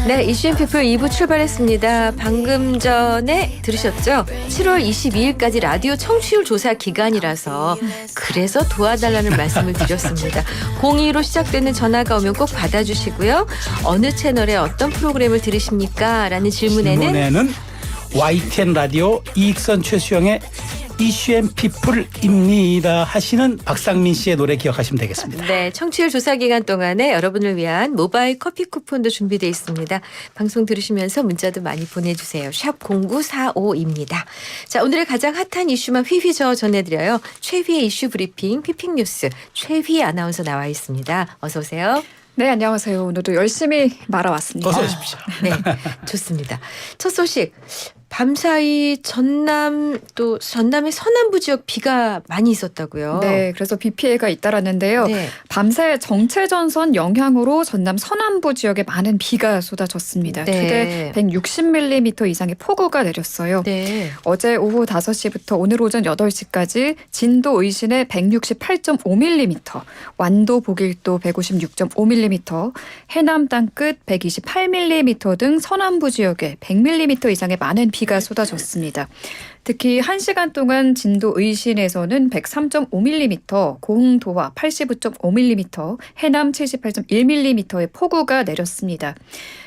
네, 이슈앤피플 2부 출발했습니다. 방금 전에 들으셨죠? 7월 22일까지 라디오 청취율 조사 기간이라서 그래서 도와달라는 말씀을 드렸습니다. 02로 시작되는 전화가 오면 꼭 받아주시고요. 어느 채널에 어떤 프로그램을 들으십니까? 라는 질문에는 YTN 라디오 이익선 최수영의 이슈앤피플입니다 하시는 박상민 씨의 노래 기억하시면 되겠습니다. 네, 청취율 조사 기간 동안에 여러분을 위한 모바일 커피 쿠폰도 준비되어 있습니다. 방송 들으시면서 문자도 많이 보내주세요. 샵 0945입니다. 자, 오늘의 가장 핫한 이슈만 휘휘저어 전해드려요. 최휘의 이슈 브리핑 피핑뉴스 최휘 아나운서 나와 있습니다. 어서 오세요. 네, 안녕하세요. 오늘도 열심히 말아왔습니다. 어서 오십시오. 네, 좋습니다. 첫 소식. 밤사이 전남의 서남부 지역 비가 많이 있었다고요. 네, 그래서 비 피해가 잇따랐는데요. 네. 밤새 정체전선 영향으로 전남 서남부 지역에 많은 비가 쏟아졌습니다. 네. 최대 160mm 이상의 폭우가 내렸어요. 네. 어제 오후 5시부터 오늘 오전 8시까지 진도 의신에 168.5mm, 완도 보길도 156.5mm, 해남 땅끝 128mm 등 서남부 지역에 100mm 이상의 많은 비가 쏟아졌습니다. 특히 1시간 동안 진도 의신에서는 103.5mm, 공도와 85.5mm, 해남 78.1mm의 폭우가 내렸습니다.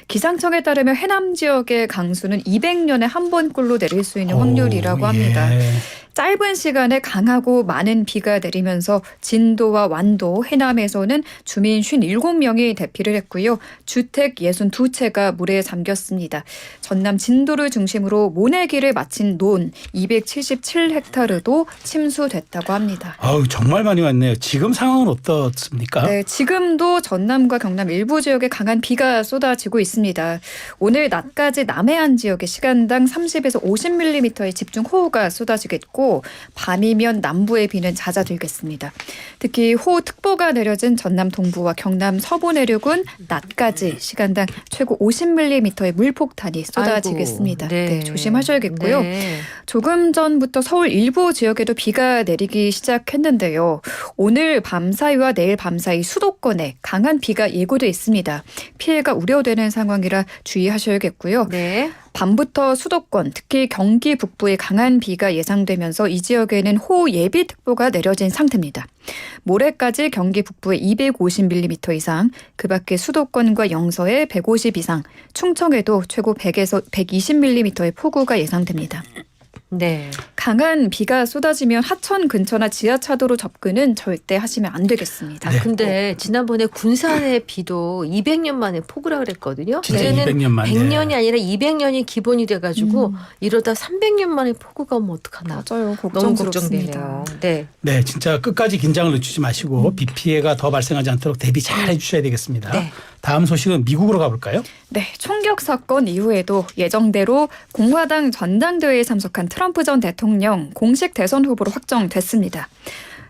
기상청에 따르면 해남 지역의 강수는 200년에 한 번꼴로 내릴 수 있는 확률이라고 합니다. 예. 짧은 시간에 강하고 많은 비가 내리면서 진도와 완도, 해남에서는 주민 57명이 대피를 했고요. 주택 62채가 물에 잠겼습니다. 전남 진도를 중심으로 모내기를 마친 논 277헥타르도 침수됐다고 합니다. 아우, 정말 많이 왔네요. 지금 상황은 어떻습니까? 네, 지금도 전남과 경남 일부 지역에 강한 비가 쏟아지고 있습니다. 오늘 낮까지 남해안 지역에 시간당 30에서 50mm의 집중호우가 쏟아지겠고 밤이면 남부의 비는 잦아들겠습니다. 특히 호우특보가 내려진 전남 동부와 경남 서부 내륙은 낮까지 시간당 최고 50mm의 물폭탄이 쏟아지겠습니다. 아이고, 네. 네, 조심하셔야겠고요. 네. 조금 전부터 서울 일부 지역에도 비가 내리기 시작했는데요. 오늘 밤사이와 내일 밤사이 수도권에 강한 비가 예고돼 있습니다. 피해가 우려되는 상황이라 주의하셔야겠고요. 네. 밤부터 수도권, 특히 경기 북부에 강한 비가 예상되면서 이 지역에는 호우 예비특보가 내려진 상태입니다. 모레까지 경기 북부에 250mm 이상, 그 밖에 수도권과 영서에 150 이상, 충청에도 최고 100에서 120mm의 폭우가 예상됩니다. 네. 강한 비가 쏟아지면 하천 근처나 지하차도로 접근은 절대 하시면 안 되겠습니다. 네. 근데 지난번에 군산의 비도 200년 만에 폭우라 그랬거든요. 진짜 이제는 200년 만에. 100년이 아니라 200년이 기본이 돼가지고 이러다 300년 만에 폭우가 오면 어떡하나. 맞아요. 너무 걱정스럽습니다. 걱정되네요. 네. 네, 진짜 끝까지 긴장을 늦추지 마시고 비 피해가 더 발생하지 않도록 대비 잘 해주셔야 되겠습니다. 네. 다음 소식은 미국으로 가볼까요? 네, 총격 사건 이후에도 예정대로 공화당 전당대회에 참석한 트럼프 전 대통령 공식 대선 후보로 확정됐습니다.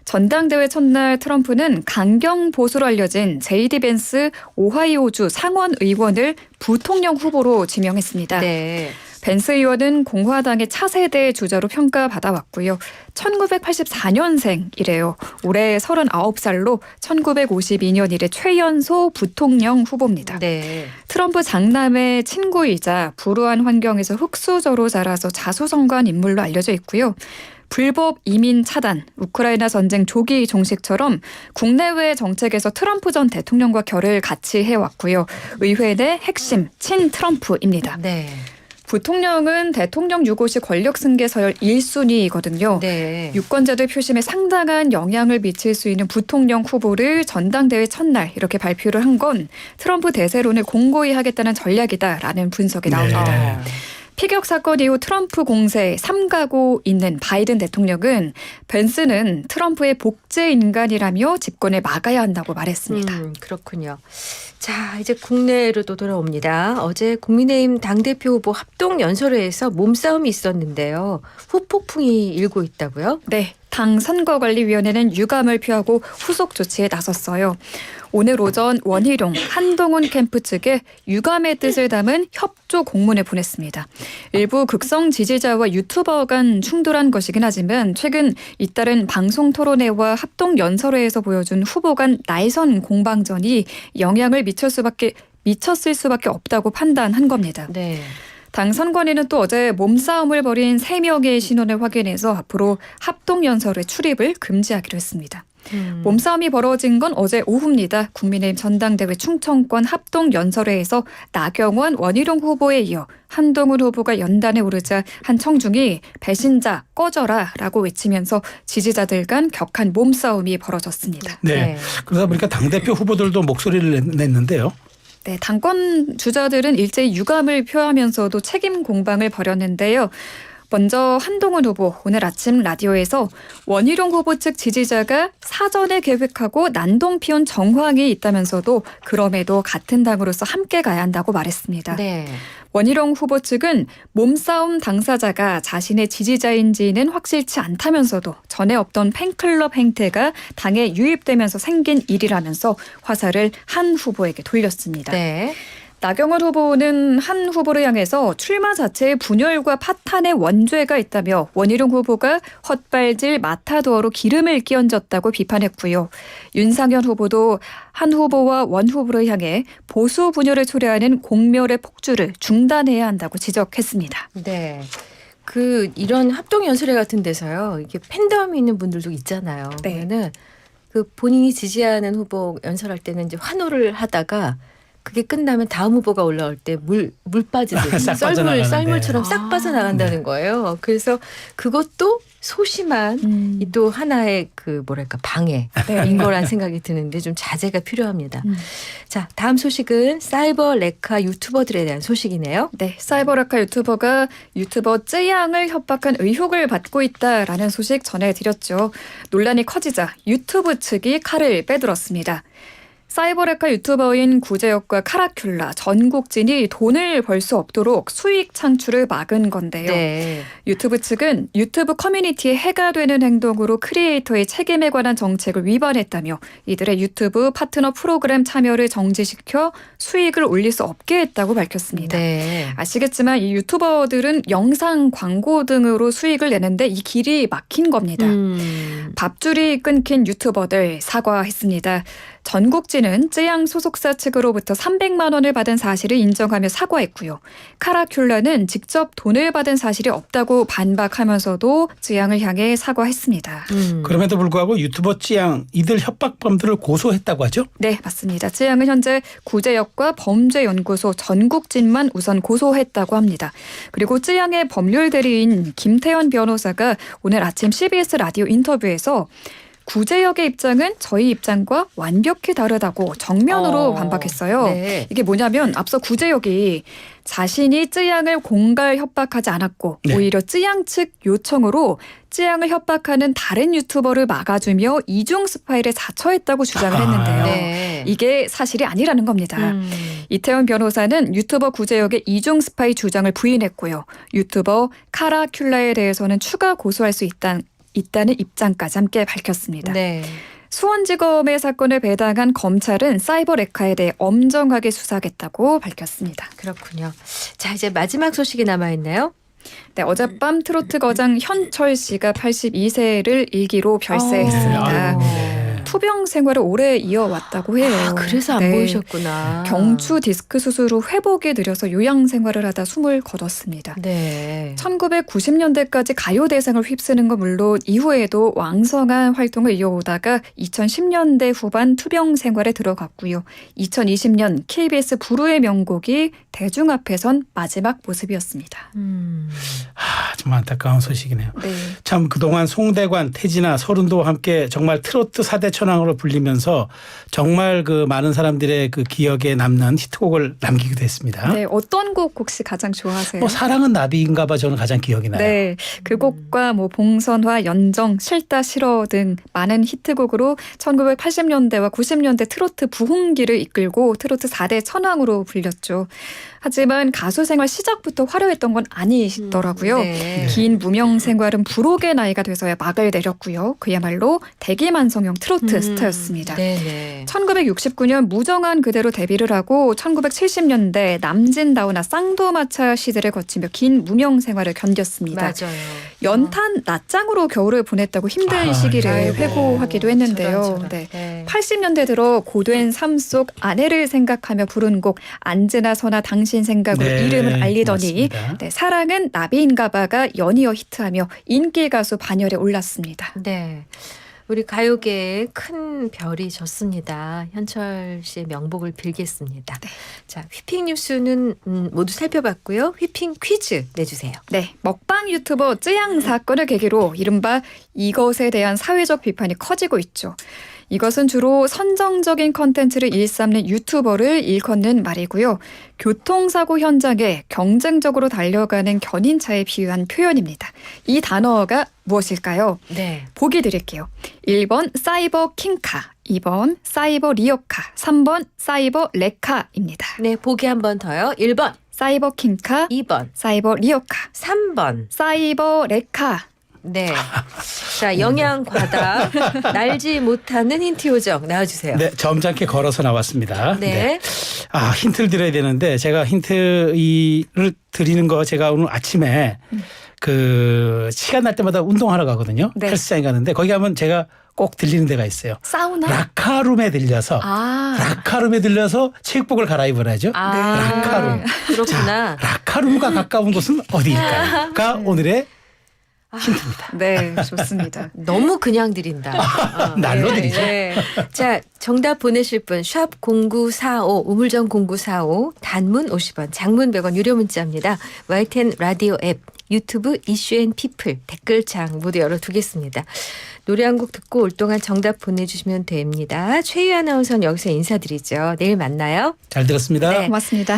전당대회 첫날 트럼프는 강경 보수로 알려진 제이디 벤스 오하이오주 상원 의원을 부통령 후보로 지명했습니다. 네. 벤스 의원은 공화당의 차세대 주자로 평가받아왔고요. 1984년생이래요. 올해 39살로 1952년 이래 최연소 부통령 후보입니다. 네. 트럼프 장남의 친구이자 불우한 환경에서 흙수저로 자라서 자수성가한 인물로 알려져 있고요. 불법 이민 차단, 우크라이나 전쟁 조기 종식처럼 국내외 정책에서 트럼프 전 대통령과 결을 같이 해왔고요. 의회 내 핵심 친 트럼프입니다. 네. 부통령은 대통령 유고시 권력 승계 서열 1순위거든요. 네. 유권자들 표심에 상당한 영향을 미칠 수 있는 부통령 후보를 전당대회 첫날 이렇게 발표를 한 건 트럼프 대세론을 공고히 하겠다는 전략이다라는 분석이 나옵니다. 네. 피격 사건 이후 트럼프 공세에 삼가고 있는 바이든 대통령은 벤스는 트럼프의 복제 인간이라며 집권을 막아야 한다고 말했습니다. 그렇군요. 자, 이제 국내로도 돌아옵니다. 어제 국민의힘 당대표 후보 합동 연설회에서 몸싸움이 있었는데요. 후폭풍이 일고 있다고요? 네. 당 선거관리위원회는 유감을 표하고 후속 조치에 나섰어요. 오늘 오전 원희룡, 한동훈 캠프 측에 유감의 뜻을 담은 협조 공문을 보냈습니다. 일부 극성 지지자와 유튜버 간 충돌한 것이긴 하지만 최근 잇따른 방송 토론회와 합동 연설회에서 보여준 후보 간 날선 공방전이 영향을 미쳤을 수밖에 없다고 판단한 겁니다. 네. 당 선관위는 또 어제 몸싸움을 벌인 3명의 신원을 확인해서 앞으로 합동 연설회 출입을 금지하기로 했습니다. 몸싸움이 벌어진 건 어제 오후입니다. 국민의힘 전당대회 충청권 합동 연설회에서 나경원, 원희룡 후보에 이어 한동훈 후보가 연단에 오르자 한 청중이 배신자 꺼져라 라고 외치면서 지지자들 간 격한 몸싸움이 벌어졌습니다. 네. 그러다 보니까 당대표 후보들도 목소리를 냈는데요. 네, 당권 주자들은 일제히 유감을 표하면서도 책임 공방을 벌였는데요. 먼저 한동훈 후보 오늘 아침 라디오에서 원희룡 후보 측 지지자가 사전에 계획하고 난동 피운 정황이 있다면서도 그럼에도 같은 당으로서 함께 가야 한다고 말했습니다. 네. 원희룡 후보 측은 몸싸움 당사자가 자신의 지지자인지는 확실치 않다면서도 전에 없던 팬클럽 행태가 당에 유입되면서 생긴 일이라면서 화살을 한 후보에게 돌렸습니다. 네. 나경원 후보는 한 후보를 향해서 출마 자체에 분열과 파탄의 원죄가 있다며 원희룡 후보가 헛발질 마타도어로 기름을 끼얹었다고 비판했고요. 윤상현 후보도 한 후보와 원 후보를 향해 보수 분열을 초래하는 공멸의 폭주를 중단해야 한다고 지적했습니다. 네. 이런 합동 연설회 같은 데서요. 이게 팬덤이 있는 분들도 있잖아요. 네. 그러면은 본인이 지지하는 후보 연설할 때는 이제 환호를 하다가 그게 끝나면 다음 후보가 올라올 때 물 빠지듯이 싹 빠져나가는데. 썰물처럼 싹 빠져나간다는 거예요. 그래서 그것도 소심한 이 또 하나의 방해인 거란 생각이 드는데 좀 자제가 필요합니다. 자, 다음 소식은 사이버 레카 유튜버들에 대한 소식이네요. 네, 사이버레카 유튜버가 유튜버 쯔양을 협박한 의혹을 받고 있다라는 소식 전해드렸죠. 논란이 커지자 유튜브 측이 칼을 빼들었습니다. 사이버레카 유튜버인 구제혁과 카라큘라, 전국진이 돈을 벌 수 없도록 수익 창출을 막은 건데요. 네. 유튜브 측은 유튜브 커뮤니티에 해가 되는 행동으로 크리에이터의 책임에 관한 정책을 위반했다며 이들의 유튜브 파트너 프로그램 참여를 정지시켜 수익을 올릴 수 없게 했다고 밝혔습니다. 네. 아시겠지만 이 유튜버들은 영상 광고 등으로 수익을 내는데 이 길이 막힌 겁니다. 밥줄이 끊긴 유튜버들 사과했습니다. 전국진은 쯔양 소속사 측으로부터 300만 원을 받은 사실을 인정하며 사과했고요. 카라큘라는 직접 돈을 받은 사실이 없다고 반박하면서도 쯔양을 향해 사과했습니다. 그럼에도 불구하고 유튜버 찌양 이들 협박범들을 고소했다고 하죠? 네, 맞습니다. 쯔양은 현재 구제역과 범죄연구소 전국진만 우선 고소했다고 합니다. 그리고 쯔양의 법률 대리인 김태현 변호사가 오늘 아침 CBS 라디오 인터뷰에서 구제역의 입장은 저희 입장과 완벽히 다르다고 정면으로 반박했어요. 네. 이게 뭐냐면 앞서 구제역이 자신이 쯔양을 공갈 협박하지 않았고 네. 오히려 쯔양 측 요청으로 쯔양을 협박하는 다른 유튜버를 막아주며 이중 스파이를 자처했다고 주장을 했는데요. 네. 이게 사실이 아니라는 겁니다. 이태원 변호사는 유튜버 구제역의 이중 스파이 주장을 부인했고요. 유튜버 카라큘라에 대해서는 추가 고소할 수 있다는 입장까지 함께 밝혔습니다. 네. 수원지검의 사건을 배당한 검찰은 사이버레카에 대해 엄정하게 수사하겠다고 밝혔습니다. 그렇군요. 자, 이제 마지막 소식이 남아있나요? 네, 어젯밤 트로트 거장 현철 씨가 82세를 일기로 별세했습니다. 네. 투병 생활을 오래 이어왔다고 해요. 아, 그래서 안 네. 보이셨구나. 경추 디스크 수술 후 회복이 느려서 요양 생활을 하다 숨을 거뒀습니다. 네. 1990년대까지 가요대상을 휩쓰는 건 물론 이후에도 왕성한 활동을 이어오다가 2010년대 후반 투병 생활에 들어갔고요. 2020년 KBS 부르의 명곡이 대중 앞에선 마지막 모습이었습니다. 정말 안타까운 소식이네요. 네. 참 그동안 송대관, 태진아, 서른도와 함께 정말 트로트 4대 천왕으로 불리면서 정말 그 많은 사람들의 그 기억에 남는 히트곡을 남기기도 했습니다. 네, 어떤 곡 혹시 가장 좋아하세요? 사랑은 나비인가 봐 저는 가장 기억이 나요. 네, 그 곡과 봉선화, 연정, 싫다 싫어 등 많은 히트곡으로 1980년대와 90년대 트로트 부흥기를 이끌고 트로트 4대 천왕으로 불렸죠. 하지만 가수 생활 시작부터 화려했던 건 아니시더라고요. 네. 긴 무명 생활은 부록의 기록의 나이가 돼서야 막을 내렸고요. 그야말로 대기만성형 트로트 스타였습니다. 네네. 1969년 무정한 그대로 데뷔를 하고 1970년대 남진다우나 쌍도마차 시대를 거치며 긴 무명 생활을 견뎠습니다. 맞아요. 연탄 낮장으로 겨울을 보냈다고 힘든 시기를 네. 회고하기도 했는데요. 저런. 네. 네. 80년대 들어 고된 삶 속 아내를 생각하며 부른 곡 안즈나 서나 당신 생각으로 네, 이름을 알리더니 맞습니다. 네, 사랑은 나비인가봐가 연이어 히트하며 인기 가수 반열에 올랐습니다. 네. 우리 가요계에 큰 별이 졌습니다. 현철 씨의 명복을 빌겠습니다. 자, 휘핑 뉴스는 모두 살펴봤고요. 휘핑 퀴즈 내주세요. 네, 먹방 유튜버 쯔양 사건을 계기로 이른바 이것에 대한 사회적 비판이 커지고 있죠. 이것은 주로 선정적인 컨텐츠를 일삼는 유튜버를 일컫는 말이고요. 교통사고 현장에 경쟁적으로 달려가는 견인차에 비유한 표현입니다. 이 단어가 무엇일까요? 네. 보기 드릴게요. 1번 사이버 킹카, 2번 사이버 리어카, 3번 사이버 레카입니다. 네, 보기 한 번 더요. 1번, 사이버 킹카, 2번, 사이버 리어카, 3번. 사이버 레카. 네. 자, 영양 과다, 날지 못하는 힌트 요정 나와주세요. 네, 점잖게 걸어서 나왔습니다. 네. 아, 힌트를 드려야 되는데 제가 힌트를 드리는 거 제가 오늘 아침에 그 시간 날 때마다 운동하러 가거든요. 네. 헬스장에 가는데 거기 가면 제가 꼭 들리는 데가 있어요. 사우나. 라카룸에 들려서 라카룸에 들려서 체육복을 갈아입으라 하죠. 라카룸. 그렇구나. 라카룸과 가까운 곳은 어디일까요?가 오늘의 힌트입니다. 네, 좋습니다. 너무 그냥 드린다. 날로 드리죠. 자, 정답 보내실 분 샵 0945 우물정 0945 단문 50원 장문 100원 유료 문자입니다. YTN 라디오 앱 유튜브 이슈앤피플 댓글창 모두 열어두겠습니다. 노래 한 곡 듣고 올 동안 정답 보내주시면 됩니다. 최유 아나운서는 여기서 인사드리죠. 내일 만나요. 잘 들었습니다. 네. 고맙습니다.